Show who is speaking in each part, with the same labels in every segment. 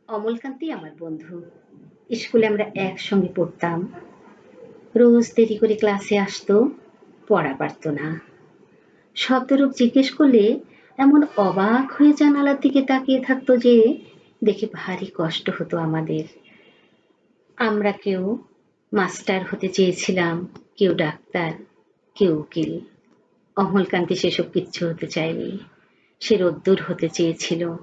Speaker 1: অমলকান্তি আমার বন্ধু। স্কুলে আমরা একসঙ্গে পড়তাম। রোজ দেরি করে ক্লাসে আসতো, পড়া পারত না। শব্দরূপ জিজ্ঞেস করলে এমন অবাক হয়ে জানালার দিকে তাকিয়ে থাকতো যে দেখে ভারী কষ্ট হতো আমাদের। আমরা কেউ মাস্টার হতে চেয়েছিলাম, কেউ ডাক্তার, কেউ উকিল। অমলকান্তি সেসব কিচ্ছু হতে চায়নি। সে রোদ্দুর হতে চেয়েছিল।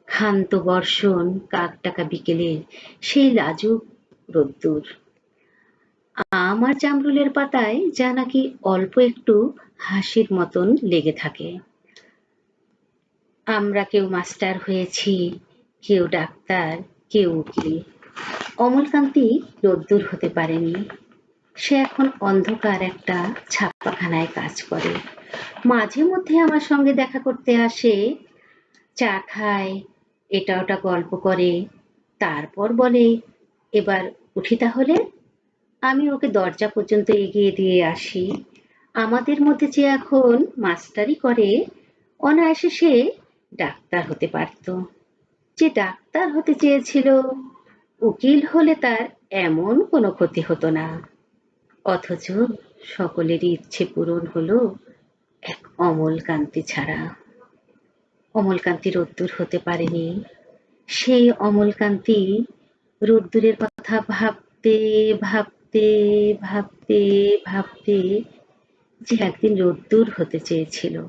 Speaker 1: ক্ষান্ত বর্ষণ, কাকডাকা বিকেলের সেই লাজুক রোদ্দুর। আম আর জামরুলের পাতায় যা নাকি অল্প একটু হাসির মতন লেগে থাকে। আমরা কেউ মাস্টার হয়েছি, কেউ ডাক্তার, কেউ উকিল। অমলকান্তি রোদ্দুর হতে পারেনি। সে এখন অন্ধকার একটা ছাপাখানায় কাজ করে। মাঝে মধ্যে আমার সঙ্গে দেখা করতে আসে, চা খায়, এটা ওটা গল্প করে, তারপর বলে, এবার উঠি তাহলে। আমি ওকে দরজা পর্যন্ত এগিয়ে দিয়ে আসি। আমাদের মধ্যে যে এখন মাস্টারি করে, অনায়াসে সে ডাক্তার হতে পারত। যে ডাক্তার হতে চেয়েছিল, উকিল হলে তার এমন কোনো ক্ষতি হতো না। অথচ সকলেরই ইচ্ছে পূরণ হলো, এক অমলকান্তি ছাড়া। অমলকান্তি রোদ্দুর হতে পারেনি। সেই অমলকান্তি রোদ্দুরের কথা ভাবতে ভাবতে ভাবতে ভাবতে যে একদিন রোদ্দুর হতে চেয়েছিল।